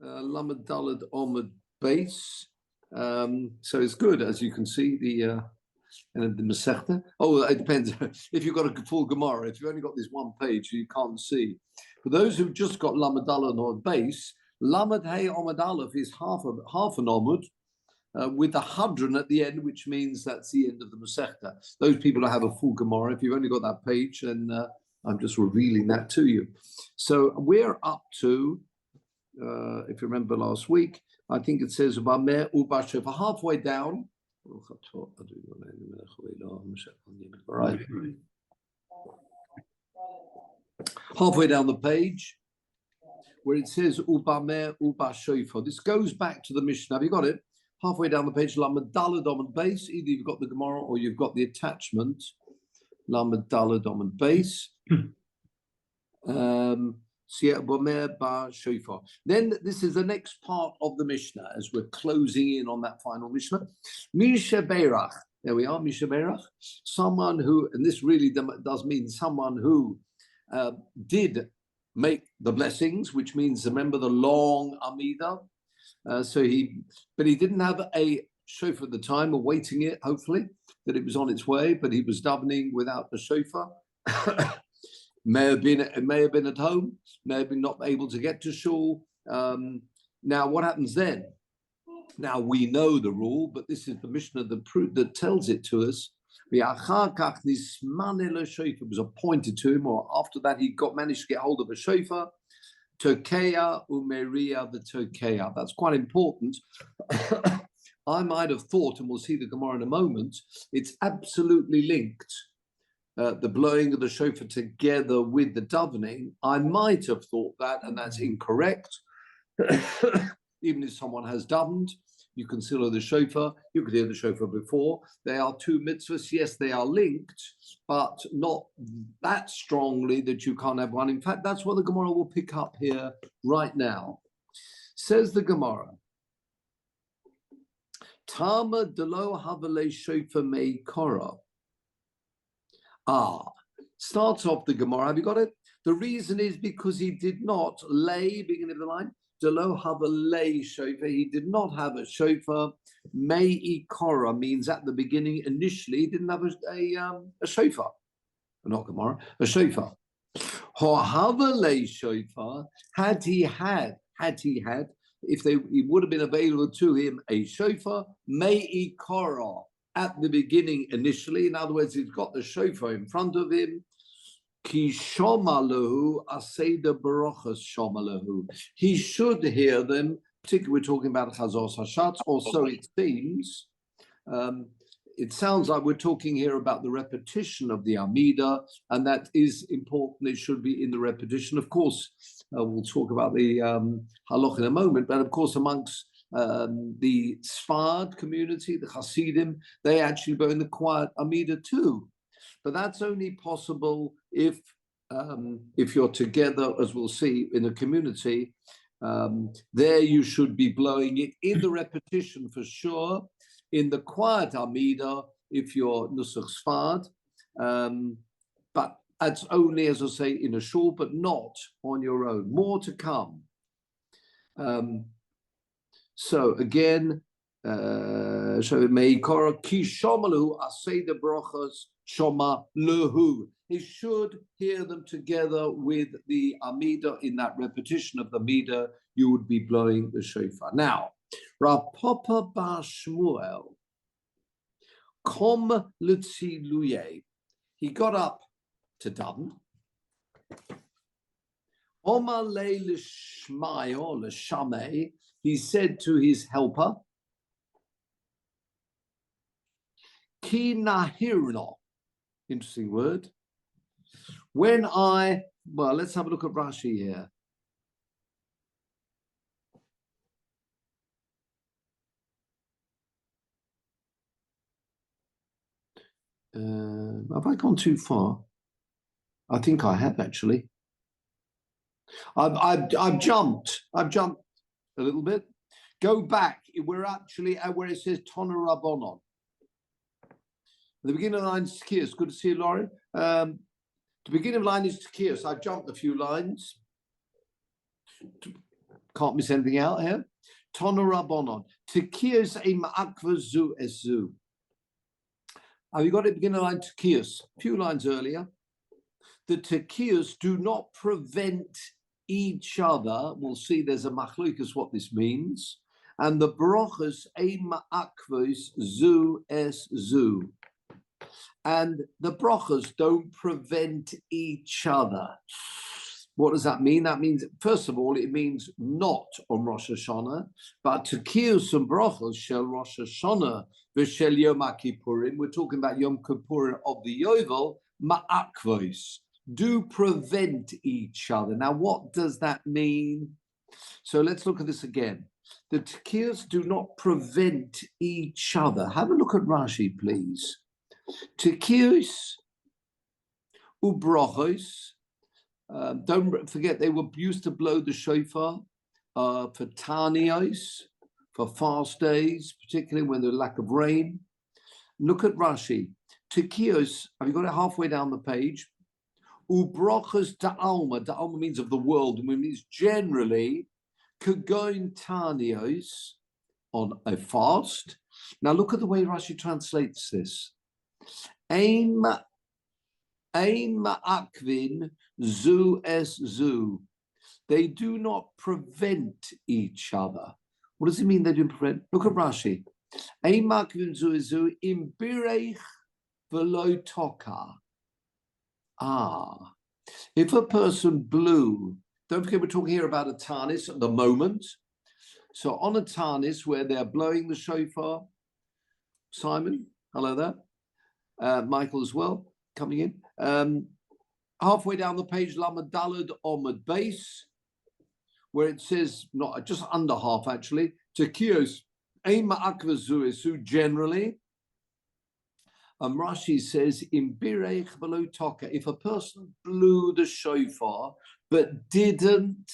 Lamed Daled Omid base. So it's good, as you can see, the Masechta. Oh, it depends. If you've got a full Gemara, if you've only got this one page, you can't see. For those who've just got Lamed Daled Omid base, Lamed Hey Omid Aleph is half an Omid, with the Hadron at the end, which means that's the end of the Masechta. Those people who have a full Gemara, if you've only got that page, then I'm just revealing that to you. So we're up to, if you remember last week, I think it says Ubamer Ubashe for halfway down. Halfway down the page, where it says Ubamer Ubashofa. This goes back to the Mishnah. Have you got it? Halfway down the page, Lamed Daled Omid base. Either you've got the Gemara or you've got the attachment. Lamed Daled Omid base. Then this is the next part of the Mishnah as we're closing in on that final Mishnah. Misha Beirach. There we are, Misha Beirach. Someone who, and this really does mean someone who did make the blessings, which means remember the long Amida. But he didn't have a shofar at the time, awaiting it, hopefully, that it was on its way, but he was davening without the shofar. May have been at home, may have been not able to get to shul. Now, what happens then? Now, we know the rule, but this is the Mishnah that tells it to us. It was appointed to him, or after that, he managed to get hold of a shofar. Tokeya umeria the tokeya. That's quite important. I might have thought, and we'll see the Gemara in a moment, it's absolutely linked. The blowing of the shofar together with the davening. I might have thought that, and that's incorrect. Even if someone has davened, you can still hear the shofar. You could hear the shofar before. They are two mitzvahs. Yes, they are linked, but not that strongly that you can't have one. In fact, that's what the Gemara will pick up here right now. Says the Gemara, Tama delo havale shofar mei korah. Starts off the Gemara. Have you got it? The reason is because he did not lay, beginning of the line, Delo have a lay shofar. He did not have a shofar. Mei Korah means at the beginning, initially, he didn't have a shofar. Not Gemara, a shofar. Have a lay shofar. Had he had, if it would have been available to him a shofar, Mei Korah. At the beginning, initially, in other words, he's got the shofar in front of him. Ki shomalahu aseda barochas shomalahu. He should hear them. Particularly, we're talking about Chazos Hashatz. Also, it seems, it sounds like we're talking here about the repetition of the Amida, and that is important. It should be in the repetition. Of course, we'll talk about the halach in a moment, but of course, amongst the Sfard community, the Hasidim, they actually burn the quiet Amida too. But that's only possible if you're together, as we'll see, in a community. There you should be blowing it in the repetition for sure. In the quiet Amida, if you're Nusach Sfard. But that's only, as I say, in a shul, but not on your own. More to come. So again, Meikora ki shomalu aseda brachas shoma lehu. He should hear them together with the Amida. In that repetition of the Amida, you would be blowing the shofar. Now, Rav Papa bar Shmuel, kom l'tziluye. He got up to daven. Omar le l'shmai or l'shamei. He said to his helper, Ki nahirno. Interesting word. Let's have a look at Rashi here. Have I gone too far? I think I have actually. I've jumped a little bit. Go back. We're actually at where it says Tona Rabbonon. The beginning of the line is Tzkias. Good to see you, Lauren. The beginning of the line is Tzkias. I've jumped a few lines. Can't miss anything out here. Tona Rabbonon. Tekios e ma'akva zu ezu. Have you got it beginning line tekios? A few lines earlier. The tekios do not prevent each other. We'll see there's a machlukas what this means. And the brochas e ma'akvos zu es zu. And the brochas don't prevent each other. What does that mean? That means, first of all, it means not on Rosh Hashanah, but tekiyos and brochos shel Rosh Hashanah v'shel Yom Kippurim. We're talking about Yom Kippurim of the Yovel, ma'akvos, do prevent each other. Now, what does that mean? So let's look at this again. The tekiyos do not prevent each other. Have a look at Rashi, please. Tekiyos ubrochos. Don't forget, they were used to blow the shofar for tanios, for fast days, particularly when there's lack of rain. Look at Rashi. Tekiyos, have you got it halfway down the page? Ubrochos da'alma. Da'alma means of the world, and means generally kagoin tanios on a fast. Now look at the way Rashi translates this. Ein ma'akvin zu es zu. They do not prevent each other. What does it mean they do prevent? Look at Rashi. Ein ma'akvin zu es zu im birech v'lo toka. If a person blew, don't forget we're talking here about a tanis at the moment. So on a tanis where they're blowing the shofar, Simon, hello there. Michael as well, coming in. Halfway down the page, Lamed Daled Omid base, where it says, not just under half actually, Tekios Ein Ma'akva zu esu generally. Rashi says, in Birech V'lo Toka, if a person blew the shofar but didn't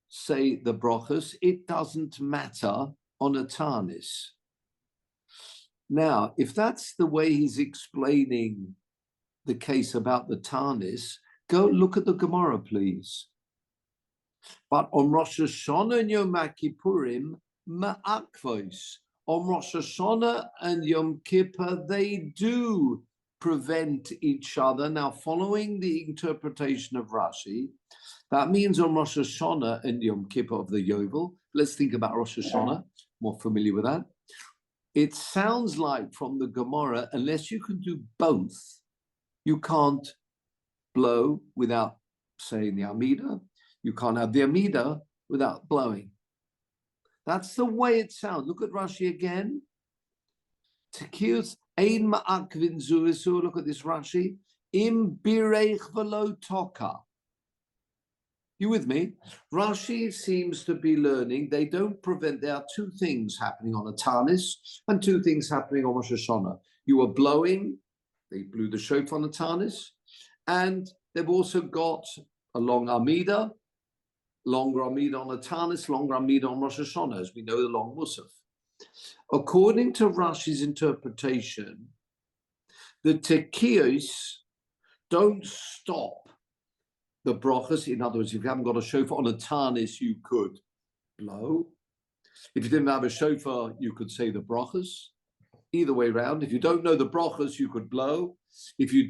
say the brachos, it doesn't matter on a tanis. Now, if that's the way he's explaining the case about the tanis, go look at the Gemara, please. But on Rosh Hashanah and Yom Kippurim, ma'akvos. On Rosh Hashanah and Yom Kippur, they do prevent each other. Now, following the interpretation of Rashi, that means on Rosh Hashanah and Yom Kippur of the Yovel. Let's think about Rosh Hashanah, more familiar with that. It sounds like from the Gemara, unless you can do both, you can't blow without saying the Amida. You can't have the Amida without blowing. That's the way it sounds. Look at Rashi again. Tekiyos ein ma'akvin zu esu. Look at this Rashi. Im birech v'lo toka. You with me? Rashi seems to be learning they don't prevent. There are two things happening on a tanis and two things happening on Rosh Hashanah. You are blowing. They blew the shofar on the tanis, and they've also got a long Amida. Longer Amida on the Tanis, longer Amida on Rosh Hashanah, as we know the long Musaf. According to Rashi's interpretation, the tekiyos don't stop the brachas. In other words, if you haven't got a shofar on a Tanis, you could blow. If you didn't have a shofar, you could say the brachas. Either way around. If you don't know the brachas, you could blow. If you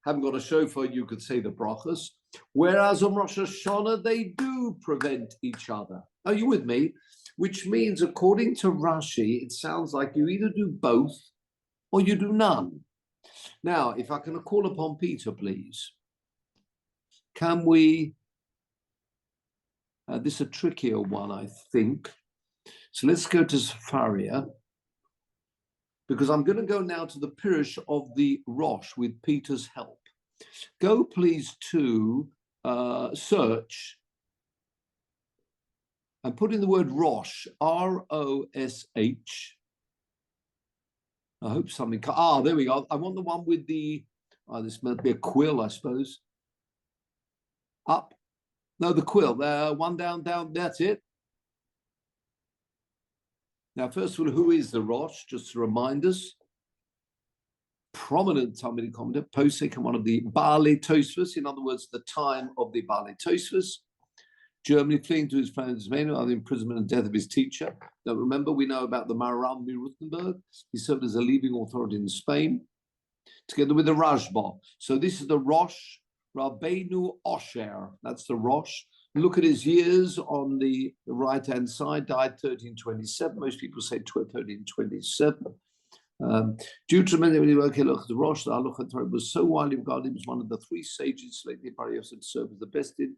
haven't got a shofar, you could say the brachas. Whereas on Rosh Hashanah, they do prevent each other. Are you with me? Which means, according to Rashi, it sounds like you either do both or you do none. Now, if I can call upon Peter, please. Can we... this is a trickier one, I think. So let's go to Safaria, because I'm going to go now to the Pirush of the Rosh with Peter's help. Go please to search and put in the word Rosh, R-O-S-H. I hope something, there we go. I want the one with the, this might be a quill, I suppose. Up, no, the quill, one down, that's it. Now, first of all, who is the Rosh? Just to remind us. Prominent Talmudic commentator, posek and one of the Baalei Tosfos, in other words, the time of the Baalei Tosfos. Germany, fleeing to his friends Menu after the imprisonment and death of his teacher. Now remember, we know about the Maharam Rothenburg. He served as a leading authority in Spain, together with the Rashba. So this is the Rosh Rabbeinu Osher. That's the Rosh. Look at his years on the right-hand side. Died 1327. Most people say 1327. Due to many the Rosh, the Halacha was so widely regarded. He was one of the three sages lately Bar Yosef to serve as the best in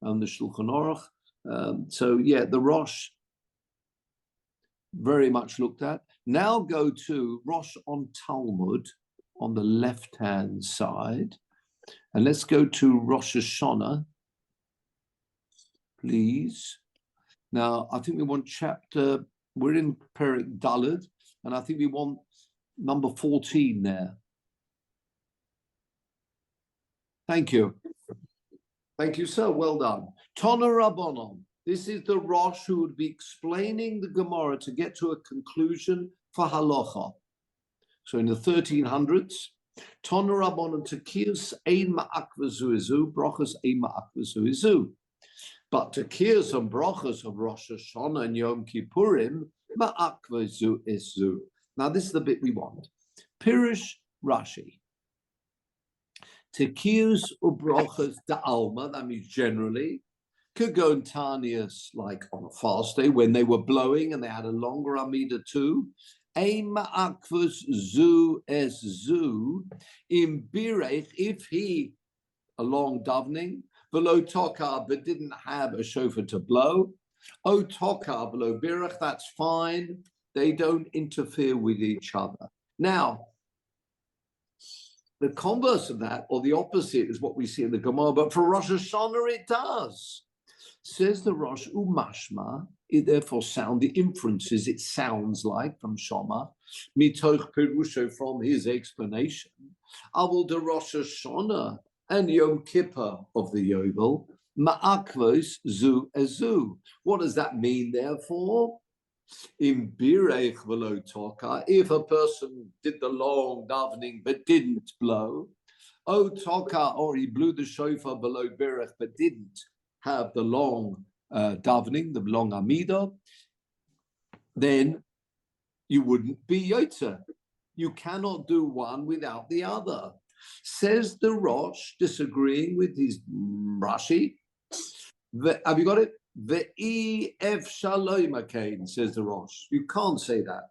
the Shulchan Aruch. So yeah, the Rosh very much looked at. Now go to Rosh on Talmud on the left-hand side, and let's go to Rosh Hashanah, please. Now I think we want chapter. We're in Perek Daled, and I think we want number 14 there. Thank you. Thank you, sir. Well done. Tana Rabbanon. This is the Rosh who would be explaining the Gemara to get to a conclusion for halacha. So in the 1300s, Tana Rabbanon Tekiyus ein ma'akva zuizu, brachas ein ma'akva zuizu. But Tekiyus and brachas of Rosh Hashanah and Yom Kippurim, ma'akva zu izu. Now this is the bit we want. Pirish Rashi. Tekiyus ubrachas da'alma, that means generally, could go in Tanius like on a fast day when they were blowing and they had a longer Amida too. Ein ma'akvus zu es zu im birech, if he, a long davening, below toka, but didn't have a shofar to blow. O toka below birech, that's fine. They don't interfere with each other. Now, the converse of that, or the opposite, is what we see in the Gemara, but for Rosh Hashanah it does. Says the Rosh, umashma, it therefore sound, the inferences it sounds like from Shoma, mitoch perusho, from his explanation, avol de Rosh Hashanah and Yom Kippur of the Yovel, ma'akvos zu ezu. What does that mean, therefore? In birech v'lo toka, if a person did the long davening but didn't blow, o toka, or he blew the shofar below birech but didn't have the long davening, the long amida, then you wouldn't be yotzer. You cannot do one without the other. Says the Rosh, disagreeing with his Rashi. Have you got it? The ef shalom akain, says the Rosh. You can't say that.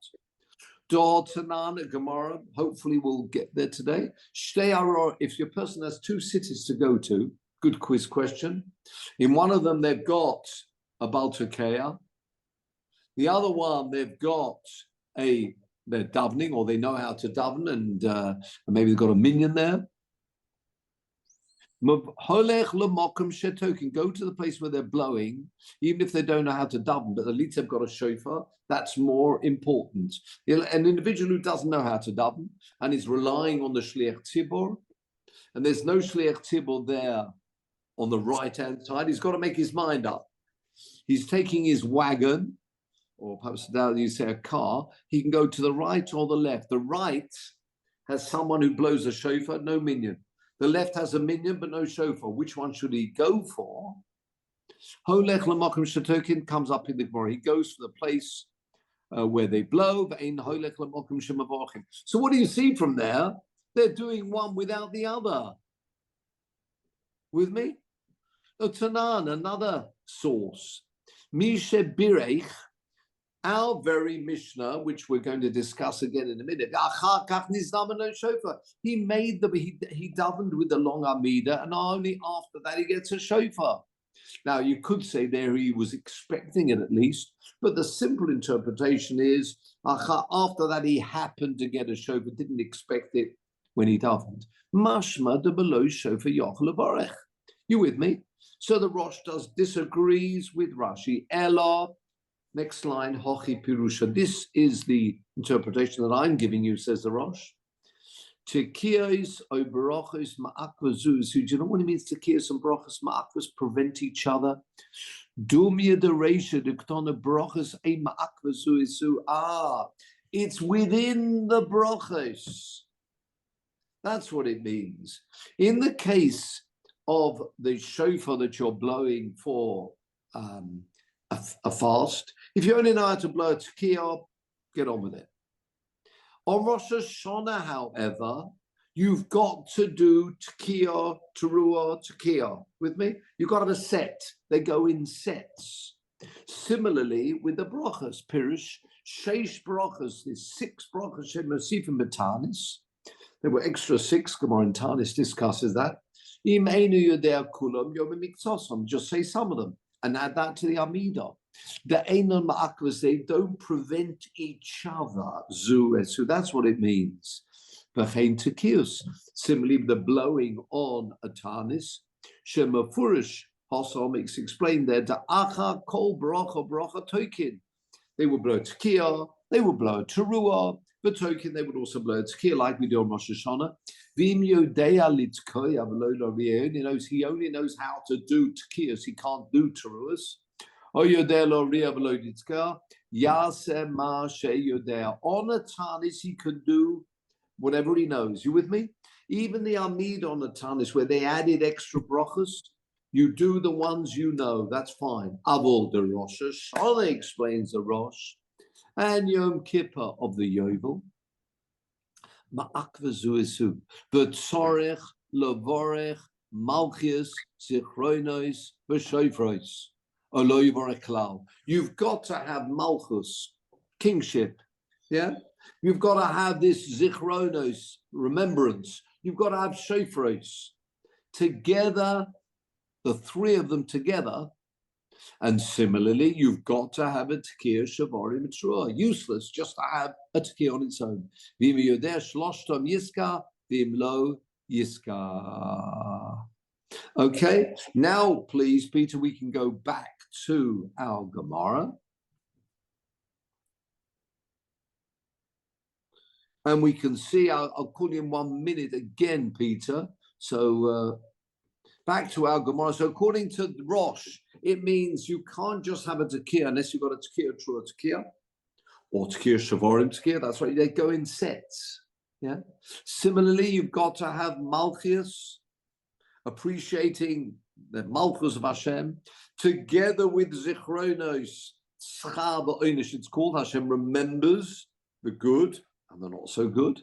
Dor Tanan Gemara, hopefully we'll get there today. Shtei aror, if your person has two cities to go to, good quiz question. In one of them, they've got a Baltukea. The other one, they've got they're davening, or they know how to daven, and maybe they've got a minion there. Holech lemokum shetokin, go to the place where they're blowing, even if they don't know how to daven, but at least they've got a shofar. That's more important. An individual who doesn't know how to daven and is relying on the shliach tzibur, and there's no shliach tzibur there on the right-hand side, he's got to make his mind up. He's taking his wagon, or perhaps now you say a car, he can go to the right or the left. The right has someone who blows a shofar, no minion. The left has a minion, but no shofar. Which one should he go for? Holech l'makom shetokin comes up in the Gemara. He goes for the place where they blow. Holech l'makom shemavachim. So what do you see from there? They're doing one without the other. With me? Tanan, another source. Mishe Birech, our very Mishnah, which we're going to discuss again in a minute. He made he davened with the long Amida, and only after that he gets a shofar. Now you could say there he was expecting it at least, but the simple interpretation is after that he happened to get a shofar, didn't expect it when he davened. Mashma de below shofar yochel barech. You with me? So the Rosh disagrees with Rashi. Ella. Next line, Hochi Pirusha. This is the interpretation that I'm giving you, says the Rosh. Tekiyos o brachos ma'akvazuz. Do you know what it means? Tekiyos and brachos ma'akvas prevent each other. Dumia de reisha de ktona brachos a ma'akvazuisu. It's within the brachos. That's what it means. In the case of the shofar that you're blowing for a fast. If you only know how to blow a tekiah, get on with it. On Rosh Hashanah, however, you've got to do tekiah, teruah, tekiah. With me? You've got to have a set. They go in sets. Similarly, with the brachas, Pirush, Sheish brachas, there's 6 brachas, Shem Mosifim B'Tanis. There were extra 6, Gemara in Tanis discusses that. Im Einu Yodea Kulam Yom Miktosom, just say some of them and add that to the Amidah. The Einon Ma'akvas, they don't prevent each other. So that's what it means. V'chein Tekiyus. Similarly, the blowing on a Tanis, Shema Furish, Hossam makes explained there, the Acha Kol Bracha Bracha Tokin. They will blow tekiah, they will blow teruah, but token they would also blow tekiah like we do on Rosh Hashanah. He only knows how to do tekiahs, he can't do teruahs. On a tanis he can do whatever he knows. You with me? Even the Amid on the tanis where they added extra brachas, you do the ones you know, that's fine. Avol the Rosh Hashanah explains the Rosh, and Yom Kippur of the Yovel. Ma'akva zuisu, v'tzorech levorech malchius zichronos v'shofros olo yivorech klal. You've got to have malchus, kingship, yeah? You've got to have this zichronos, remembrance. You've got to have shofros together. The 3 of them together, and similarly, you've got to have a tekiah shavarim mitzrua. Useless just to have a tekiah on its own. V'im yodeh shloshtom yiska, v'im lo yiska. Okay, now please, Peter, we can go back to our Gemara. And we can see, I'll call you in 1 minute again, Peter. So, back to our Gemara. So according to Rosh, it means you can't just have a tekiah unless you've got a tekiah, true tekiah, or tekiah shavorim tekiah. That's right. They go in sets. Yeah. Similarly, you've got to have malchus, appreciating the malchus of Hashem, together with zichronos, it's called Hashem remembers the good and the not so good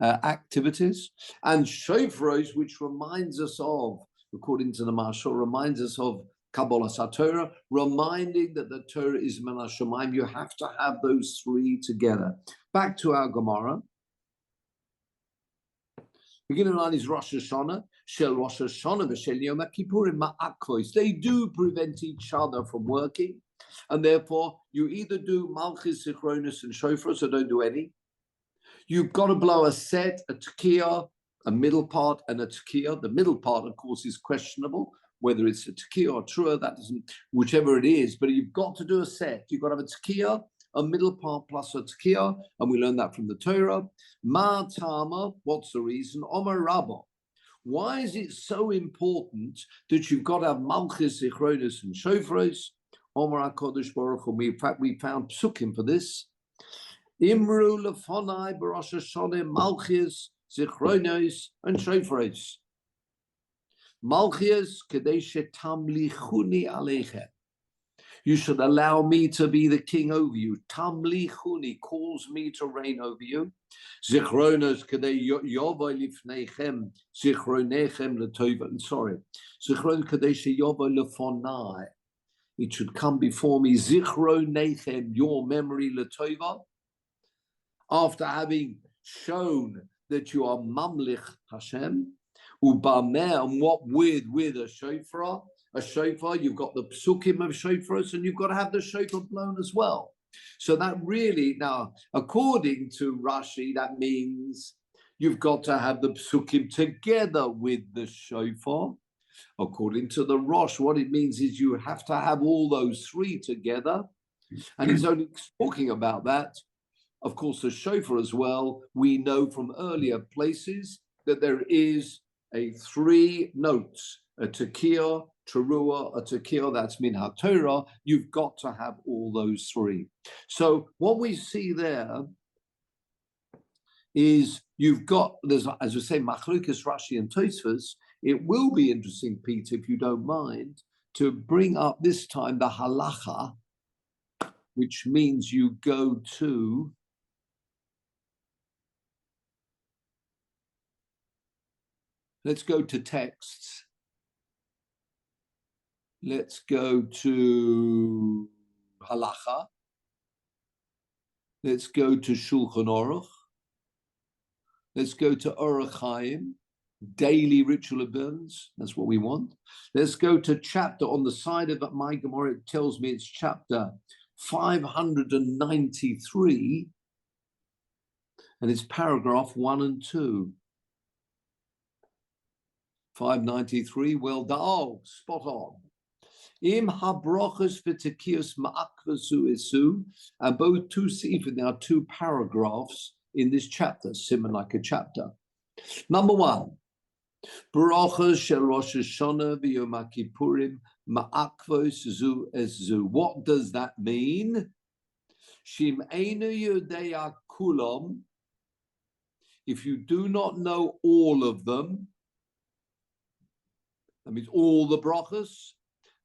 activities, and shofros, which reminds us of, according to the Mashal, reminds us of Kabbalah Torah, reminding that the Torah is Min HaShamayim. You have to have those 3 together. Back to our Gemara. Beginning line is Rosh Hashanah. Shel Rosh Hashanah v'shel Yom Kippurim ma'akos. They do prevent each other from working, and therefore you either do Malchus, Zichronos, and Shofar, or don't do any. You've got to blow a set, a tekiah, a middle part, and a tekiah. The middle part, of course, is questionable, whether it's a tekiah or trua, that doesn't, whichever it is, but you've got to do a set. You've got to have a tekiah, a middle part plus a tekiah, and we learn that from the Torah. Ma tama, what's the reason? Omer Rabbah. Why is it so important that you've got to have malchus, zichronos, and shofros? Omer HaKadosh Baruch Hu. In fact, we found psukim for this. Imru lefonai b'Rosh Hashanah malchus, zichronos, and shofros. Malchus kadesh tamlichuni aleichem. You should allow me to be the king over you. Tamlichuni calls me to reign over you. Zichronos kadei yovay lifneichem, zichronechem letova. Sorry, zichron kadesh yovay lefonai. It should come before me. Zichronechem, your memory letova. After having shown that you are mamlich Hashem, ubameh, and what with a shofar? A shofar, you've got the psukim of shofars, and you've got to have the shofar blown as well. So that really, now, according to Rashi, that means you've got to have the psukim together with the shofar. According to the Rosh, what it means is you have to have all those 3 together. And he's only talking about that. Of course, the shofar as well, we know from earlier places that there is a 3 notes, a tekiah, teruah, a tekiah, that's min ha-Torah. You've got to have all those 3. So what we see there is you've got, there's, as we say, Machlokes Rashi and Tosfos. It will be interesting, Peter, if you don't mind, to bring up this time the halacha, which means you go to let's go to texts. Let's go to halacha. Let's go to Shulchan Aruch. Let's go to Orach Chaim, daily ritual observance. That's what we want. Let's go to chapter on the side of my Gemara. It tells me it's chapter 593, and it's paragraph 1 and 2. 593. Well done. Oh, spot on. Im habrochas v'tekios ma'akvasu isu, and both two sefer. There are two paragraphs in this chapter, similar like a chapter. Number 1, brochas shel Rosh Hashanah v'Yom Kippurim ma'akvos zu ezu. What does that mean? Shim einu yodea kulam. If you do not know all of them, that means all the brochas.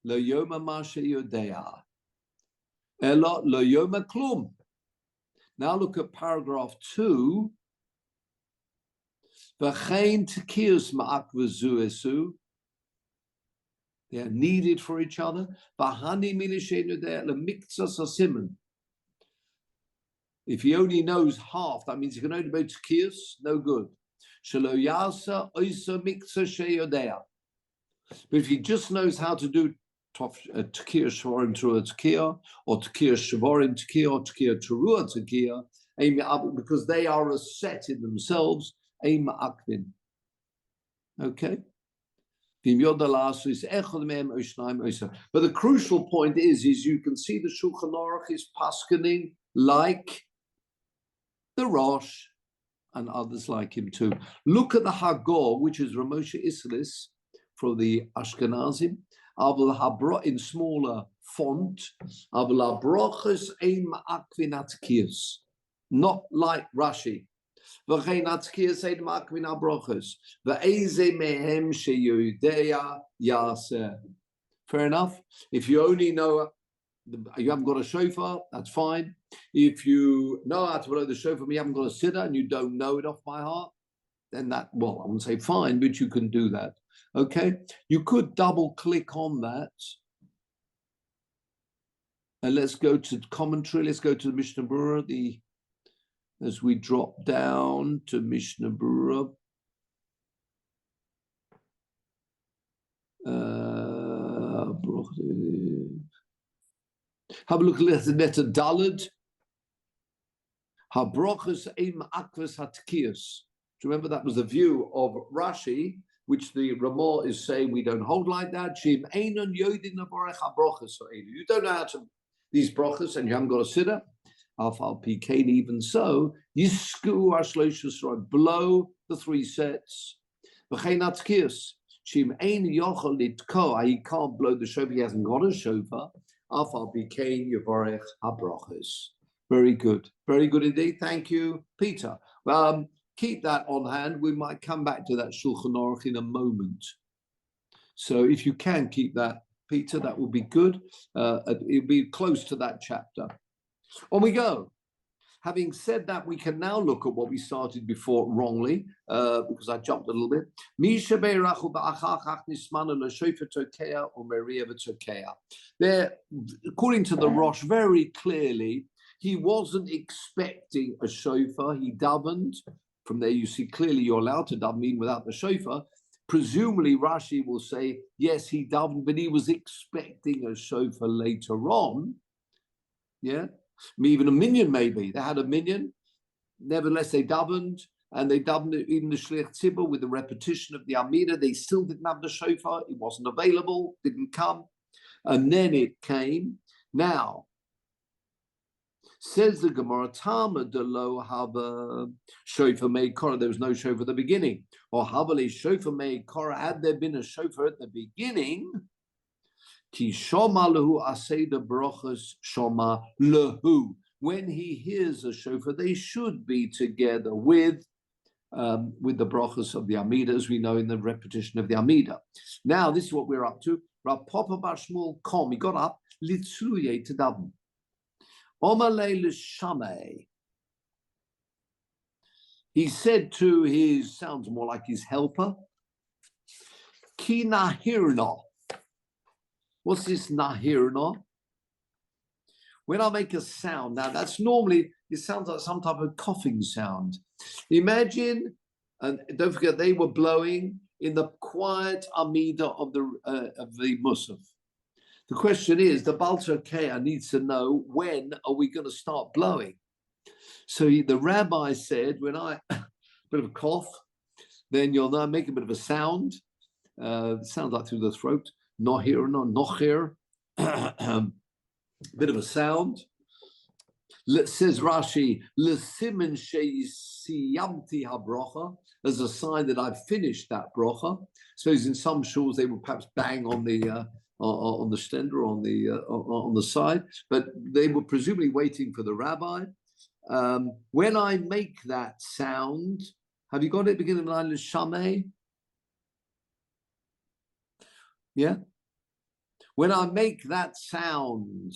Lo yoma mashe yodea, elo lo yoma klum. Now look at paragraph 2. V'chein tekiyos ma'akvazu esu. They are needed for each other. V'hani milishen yodea lemiktzas hasimen. If he only knows half, that means he can only make tekiyos. No good. Shelo yasa oisa miktzas sheyodea. But if he just knows how to do Tekiah Shavorim Teruah Tekiah, or Tekiah Shavorim Tekiah, or Tekiah Teruah Tekiah, because they are a set in themselves, Ein Ma'akvin. Okay? But the crucial point is you can see the Shulchan Aruch is paskening like the Rosh and others like him too. Look at the Hagor, which is Ramosha Islis for the Ashkenazim. In smaller font, not like Rashi. Fair enough. If you only know, you haven't got a shofar, that's fine. If you know how to blow the shofar, but you haven't got a siddur and you don't know it off by heart, then that, well, I wouldn't say fine, but you can do that. Okay, you could double click on that. And let's go to commentary. Let's go to the Mishnah Berurah. As we drop down to Mishnah Berurah. Have a look at the letter Daled. Habrochas ein ma'akvas hatkiyos. Remember, that was the view of Rashi, which the Ramah is saying we don't hold like that. You don't know how to these brochas, and you haven't got a siddur. Alfal pikein, even so, yisku ashloshus, blow the 3 sets. He can't blow the shofar. He hasn't got a shofar. Alfal pikein yavorech habrochas. Very good indeed. Thank you, Peter. Keep that on hand. We might come back to that Shulchan Aruch in a moment. So if you can keep that, Peter, that would be good. It'll be close to that chapter. On we go. Having said that, we can now look at what we started before wrongly, because I jumped a little bit. There, according to the Rosh, very clearly, he wasn't expecting a shofar. He davened. From there, you see clearly you're allowed to daven even without the shofar. Presumably, Rashi will say, yes, he davened, but he was expecting a shofar later on. Yeah, even a minyan maybe. They had a minyan. Nevertheless, they davened, and they davened even the Shliach Tzibur with the repetition of the Amida. They still didn't have the shofar. It wasn't available, didn't come. And then it came. Now, says the Gemara, Talmud de lo have a shofar made korah. There was no shofar at the beginning. Or havali shofar made korah. Had there been a shofar at the beginning, ki shoma lehu aseda brochas shoma lehu. When he hears a shofar, they should be together with the brochas of the Amida, as we know in the repetition of the Amida. Now, this is what we're up to. Rav Papa bar Shmuel kom. He got up, litzluye to daven. Omalei l'shamei. He said to his, sounds more like his helper, Ki nahirna. What's this nahirna? When I make a sound, now that's normally, it sounds like some type of coughing sound. Imagine, and don't forget, they were blowing in the quiet Amida of the Musaf. The question is, the Balter Kea needs to know, when are we going to start blowing? So the rabbi said, when I, a bit of a cough, then you'll now make a bit of a sound. Sounds like through the throat. Nohir, nochir. Bit of a sound. Says Rashi, L'simen she'siyamti habrocha, as a sign that I've finished that brocha. So in some shuls they would perhaps bang on the stender on the side, but they were presumably waiting for the rabbi. When I make that sound, have you got it beginning line l'shamei? Yeah. When I make that sound,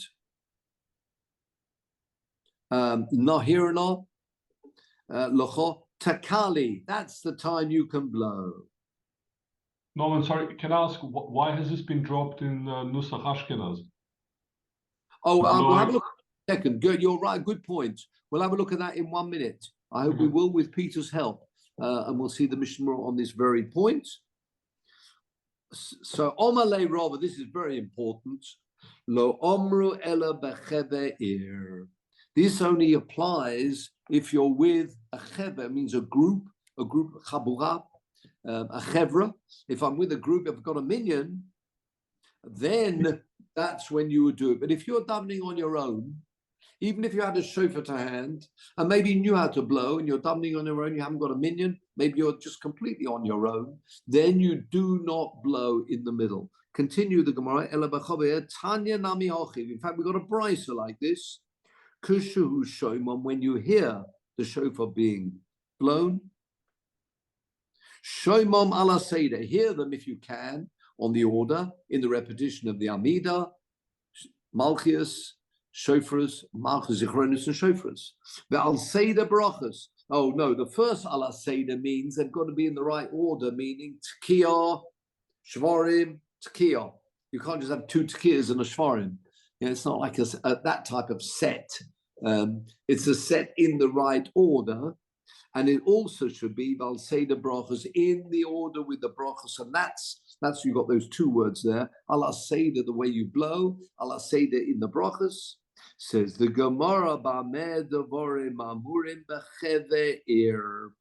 nahirna, locho takali, that's the time you can blow. No, I'm sorry. Can I ask why has this been dropped in Nusach Ashkenaz? Oh, we'll have a look in a second. Good, you're right. Good point. We'll have a look at that in 1 minute. I hope we will, with Peter's help, and we'll see the Mishnah on this very point. So, Omalei Rava, this is very important. Lo omru ela b'cheve'ir. This only applies if you're with a cheve, means a group, chabura, a chevra. If I'm with a group, if I've got a minyan, then that's when you would do it. But if you're davening on your own, even if you had a shofar to hand, and maybe you knew how to blow, and you're davening on your own, you haven't got a minyan, maybe you're just completely on your own, then you do not blow in the middle. Continue the Gemara. Tanya nami hochiv. In fact, we've got a brisa like this. Kushu shomam, when you hear the shofar being blown. Shomam ala seder. Hear them if you can on the order, in the repetition of the Amida, Malchias, Shofras, Malchus, Zichronis, and Shofras. The Al Seder brachas. Oh no, the first Al Seder means they've got to be in the right order, meaning Tekiah, Shvarim, Tekiah. You can't just have two Tekiyahs and a Shvarim. It's not like that type of set. It's a set in the right order. And it also should be Al Seder brachas in the order with the brachas, and that's you've got those two words there. Al Seder, the way you blow. Al Seder in the brachas. Says the Gemara, Ba'med Devorim Amurim B'cheve'ir.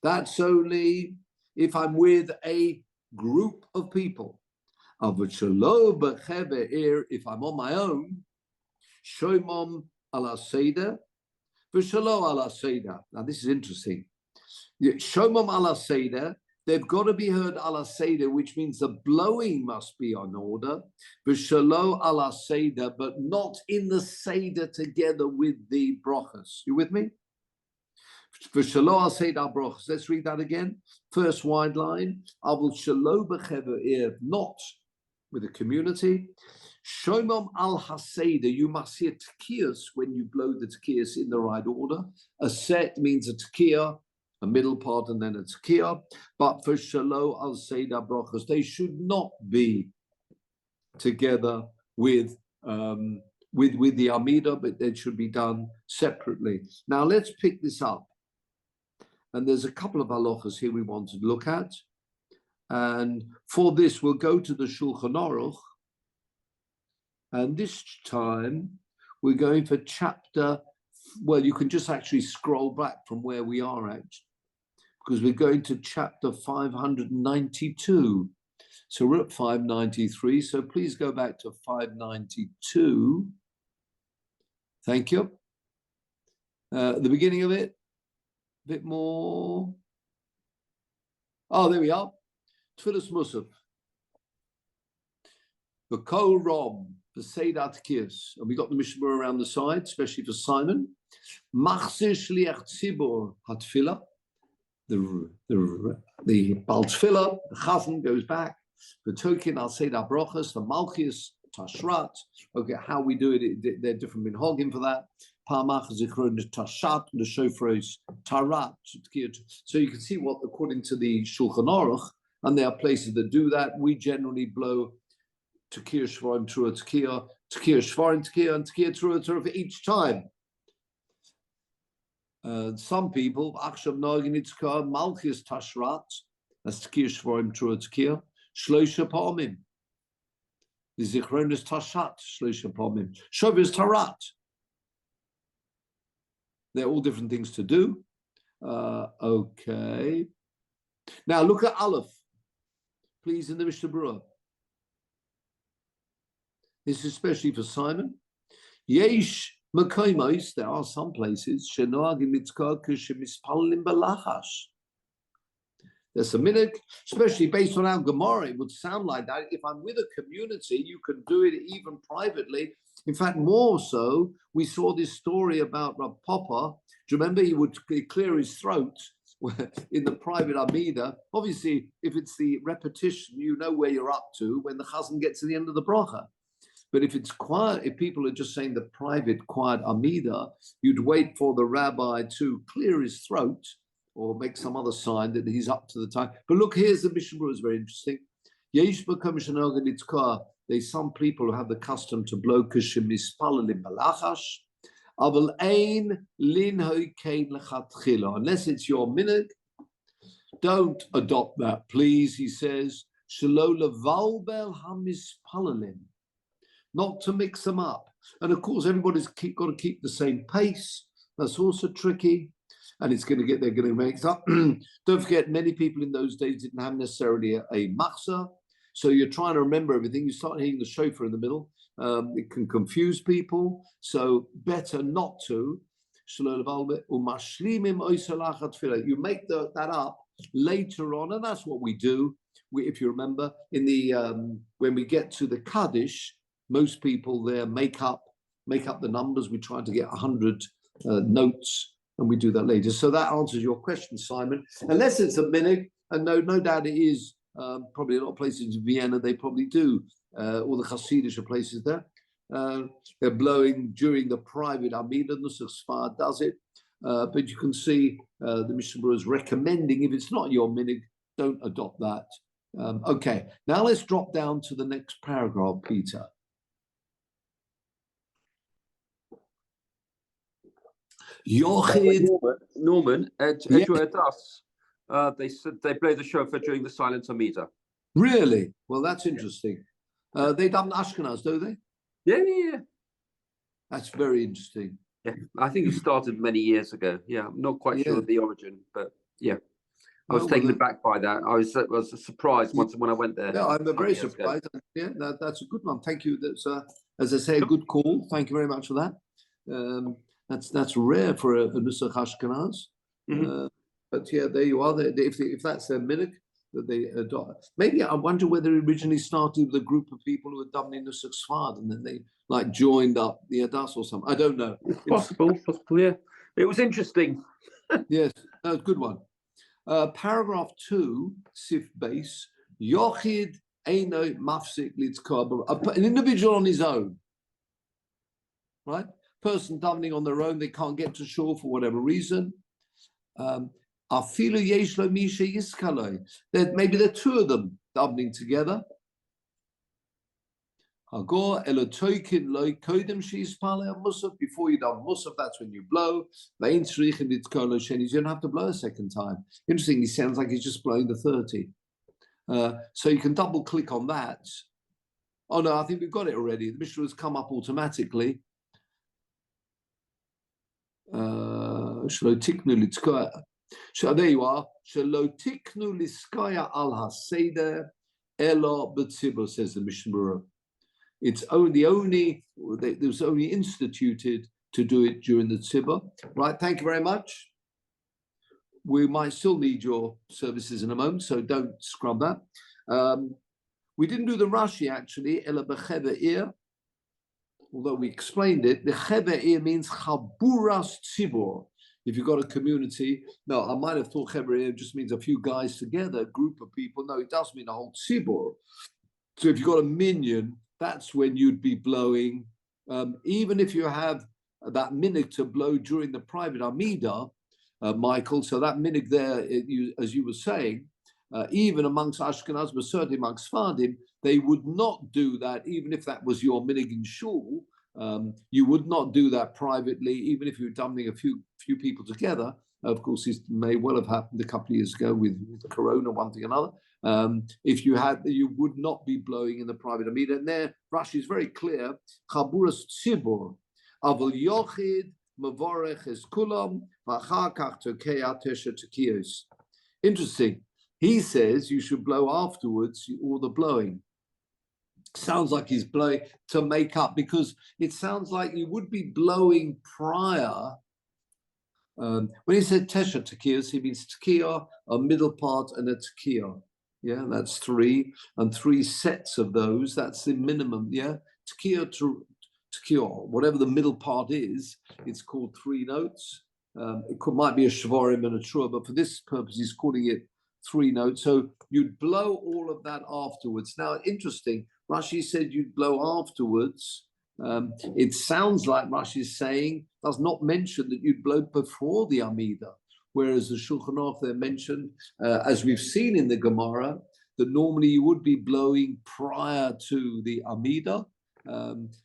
That's only if I'm with a group of people. Avutshalo B'cheve'ir, if I'm on my own. Shomam Al Seder. V'shalo Al Seder. Now this is interesting. Shomam Al Seder. They've got to be heard ala seder, which means the blowing must be on order. V'shalo ala seder, but not in the seder together with the brachas. You with me? V'shalo ala seder brachas. Let's read that again. First wide line. Avul shalo b'chever, not with the community. Shomam al haseder. You must hear tekiyas when you blow the tekiyas in the right order. A set means a tekiyah, a middle part, and then a tekiah. But for shalo al seder brachas, they should not be together with the Amida, but they should be done separately. Now let's pick this up. And there's a couple of halachas here we want to look at. And for this, we'll go to the Shulchan Aruch. And this time, we're going for chapter, well, you can just actually scroll back from where we are at, because we're going to chapter 592. So we're at 593. So please go back to 592. Thank you. The beginning of it, a bit more. Oh, there we are. Tfilas Musaf. The Kol Rom, the Seidat Kirs. And we got the Mishnah around the side, especially for Simon. Machzir Shliach Tzibor Hatfila. The Bal Tfilah, the Chazan goes back. The token, I'll say that brachas, the malchus, tashrat. Okay, how we do it, they're different minhagim for that. Parmach zichron tashat, the shofros tarat. So you can see what, according to the Shulchan Aruch, and there are places that do that. We generally blow Tekiah Shvarim Trua Tekiah, Tekiah Shvarim Tekiah, and Tekiah Trua Trua for each time. Some people, Achshav Nagin Itzka, Malchus Tashrat, that's Tekiah Shvarim Trua Tekiah, Shloisha Pa'amim. The Zichronis Tashat, Shloisha Pa'amim. Shovers Tarat. They're all different things to do. Okay. Now look at Aleph, please, in the Mishnah Berurah. This is especially for Simon. Yesh Makoimos, there are some places, Shenoagim Mitzkar Kushemispallim Balachash. There's a minute, especially based on our Gemara, it would sound like that. If I'm with a community, you can do it even privately. In fact, more so, we saw this story about Rav Papa. Do you remember he would clear his throat in the private Amida? Obviously, if it's the repetition, you know where you're up to when the chazan gets to the end of the bracha. But if it's quiet, if people are just saying the private, quiet Amida, you'd wait for the rabbi to clear his throat or make some other sign that he's up to the time. But look, here's the Mishnah Berurah, it's very interesting. There's some people who have the custom to blow kishim mispalalim balachash. Unless it's your minhag, don't adopt that, please, he says. Not to mix them up. And of course, everybody's got to keep the same pace. That's also tricky. And they're going to mix up. Don't forget, many people in those days didn't have necessarily a machzor. So you're trying to remember everything. You start hitting the shofar in the middle. It can confuse people. So better not to. You make that up later on. And that's what we do. If you remember, in the when we get to the Kaddish, most people there make up the numbers. We try to get 100 notes, and we do that later. So that answers your question, Simon. Unless it's a minhag, and no doubt it is. Probably a lot of places in Vienna, they probably do. All the Hasidic places there. They're blowing during the private Amida. Nusach Sfar does it. But you can see the Mishnah Berurah is recommending, if it's not your minhag, don't adopt that. Okay, now let's drop down to the next paragraph, Peter. Norman, at your Das, they said they play the shofar during the silent Amida. Really? Well, that's interesting. They done Ashkenaz, do they? Yeah. That's very interesting. Yeah, I think it started many years ago. Yeah, I'm not quite sure of the origin, but yeah. I was taken aback by that. I was surprised when I went there. Yeah, I'm very surprised. Yeah, that's a good one. Thank you. That's, as I say, a good call. Thank you very much for that. That's rare for a Nusach Ashkenaz. Mm-hmm. But yeah, there you are. If that's their minhag that they adopt, maybe I wonder whether it originally started with a group of people who had done in Nusach Sfard and then they joined up the Adas or something. I don't know. Possible. Yeah, it was interesting. Yes, that was a good one. Paragraph 2, Sif base, Yochid Eino Mafsik Litzkar, an individual on his own, right? Person davening on their own, they can't get to shore for whatever reason. Afilu Yeshlo Misha Yiskaloi. Maybe there are two of them davening together. Hagor Elotoikin Loi Kodem Shispale Musaf. Before you daven Musaf, that's when you blow. You don't have to blow a second time. Interesting, he sounds like he's just blowing the 30. So you can double click on that. Oh no, I think we've got it already. The Mishnah has come up automatically. So there you are. Shalotiknu liskaya al haseder elo b'tzibur, says the Mishnah Berurah. It's only it was only instituted to do it during the tzibur. Right, thank you very much. We might still need your services in a moment, so don't scrub that. We didn't do the Rashi actually, ela b'chever, although we explained it. The chever means chaburas tzibur. if you've got a community, no, I might have thought Hebrew just means a few guys together, a group of people. No, it does mean a whole tzibur. So if you've got a minyan, that's when you'd be blowing. Even if you have that minute to blow during the private Amida, Michael, so that minute there, as you were saying, even amongst Ashkenaz, but certainly amongst Sfardim, they would not do that, even if that was your minig in shul. You would not do that privately, even if you were dumping a few people together. Of course, this may well have happened a couple of years ago with Corona, one thing or another. If you had, you would not be blowing in the private Amida. And there, Rashi is very clear. Chaburas tzibur, avol yochid mavorech es kulam v'achar kach tokea tesha tekiyos. Interesting. He says you should blow afterwards, all the blowing. Sounds like he's blowing to make up, because it sounds like you would be blowing prior. When he said tesha tekiyos, he means tekiah, a middle part, and a tekiah. Yeah, that's 3, and 3 sets of those. That's the minimum. Yeah, tekiah to tekiah, whatever the middle part is, it's called 3 notes. Might be a shvarim and a trua, but for this purpose, he's calling it 3 notes. So you'd blow all of that afterwards. Now, interesting, Rashi said you'd blow afterwards. It sounds like Rashi is saying, does not mention that you'd blow before the Amida, whereas the Shulchan Aruch there mentioned, as we've seen in the Gemara, that normally you would be blowing prior to the Amida.